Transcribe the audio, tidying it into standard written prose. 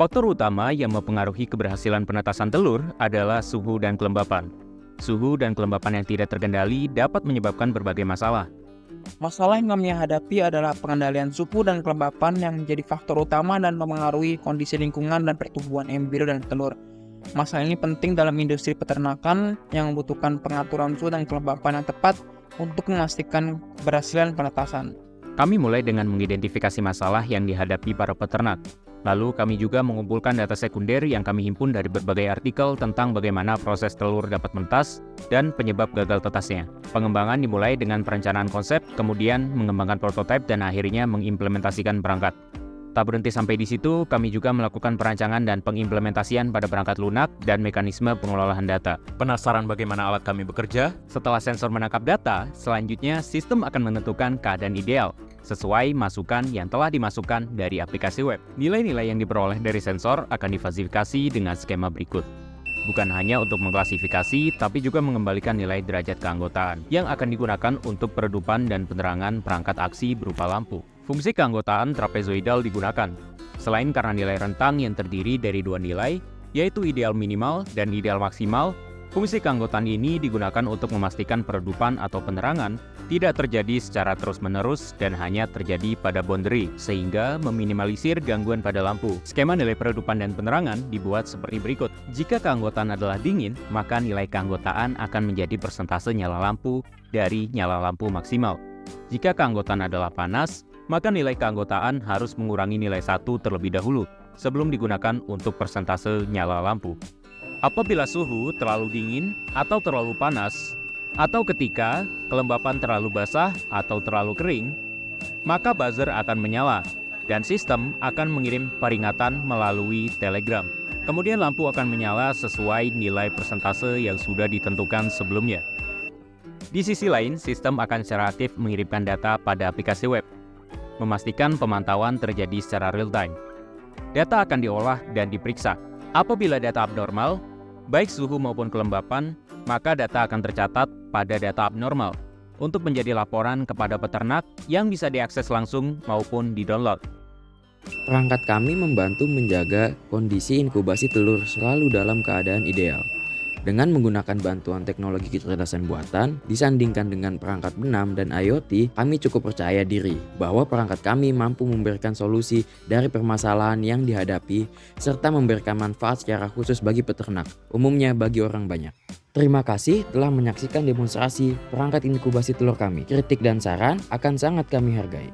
Faktor utama yang mempengaruhi keberhasilan penetasan telur adalah suhu dan kelembapan. Suhu dan kelembapan yang tidak terkendali dapat menyebabkan berbagai masalah. Masalah yang kami hadapi adalah pengendalian suhu dan kelembapan yang menjadi faktor utama dan mempengaruhi kondisi lingkungan dan pertumbuhan embrio dan telur. Masalah ini penting dalam industri peternakan yang membutuhkan pengaturan suhu dan kelembapan yang tepat untuk memastikan keberhasilan penetasan. Kami mulai dengan mengidentifikasi masalah yang dihadapi para peternak. Lalu kami juga mengumpulkan data sekunder yang kami himpun dari berbagai artikel tentang bagaimana proses telur dapat menetas dan penyebab gagal tetasnya. Pengembangan dimulai dengan perencanaan konsep, kemudian mengembangkan prototipe dan akhirnya mengimplementasikan perangkat. Tak berhenti sampai di situ, kami juga melakukan perancangan dan pengimplementasian pada perangkat lunak dan mekanisme pengelolaan data. Penasaran bagaimana alat kami bekerja? Setelah sensor menangkap data, selanjutnya sistem akan menentukan keadaan ideal sesuai masukan yang telah dimasukkan dari aplikasi web. Nilai-nilai yang diperoleh dari sensor akan difasilitasi dengan skema berikut. Bukan hanya untuk mengklasifikasi, tapi juga mengembalikan nilai derajat keanggotaan yang akan digunakan untuk peredupan dan penerangan perangkat aksi berupa lampu. Fungsi keanggotaan trapezoidal digunakan, selain karena nilai rentang yang terdiri dari dua nilai, yaitu ideal minimal dan ideal maksimal. Fungsi keanggotaan ini digunakan untuk memastikan peredupan atau penerangan tidak terjadi secara terus-menerus dan hanya terjadi pada boundary, sehingga meminimalisir gangguan pada lampu. Skema nilai peredupan dan penerangan dibuat seperti berikut. Jika keanggotaan adalah dingin, maka nilai keanggotaan akan menjadi persentase nyala lampu dari nyala lampu maksimal. Jika keanggotaan adalah panas, maka nilai keanggotaan harus mengurangi nilai 1 terlebih dahulu sebelum digunakan untuk persentase nyala lampu. Apabila suhu terlalu dingin atau terlalu panas, atau ketika kelembapan terlalu basah atau terlalu kering, maka buzzer akan menyala dan sistem akan mengirim peringatan melalui telegram. Kemudian lampu akan menyala sesuai nilai persentase yang sudah ditentukan sebelumnya. Di sisi lain, sistem akan secara aktif mengirimkan data pada aplikasi web, memastikan pemantauan terjadi secara real-time. Data akan diolah dan diperiksa. Apabila data abnormal, baik suhu maupun kelembapan, maka data akan tercatat pada data abnormal untuk menjadi laporan kepada peternak yang bisa diakses langsung maupun di-download. Perangkat kami membantu menjaga kondisi inkubasi telur selalu dalam keadaan ideal. Dengan menggunakan bantuan teknologi kecerdasan buatan, disandingkan dengan perangkat benam dan IoT, kami cukup percaya diri bahwa perangkat kami mampu memberikan solusi dari permasalahan yang dihadapi, serta memberikan manfaat secara khusus bagi peternak, umumnya bagi orang banyak. Terima kasih telah menyaksikan demonstrasi perangkat inkubasi telur kami. Kritik dan saran akan sangat kami hargai.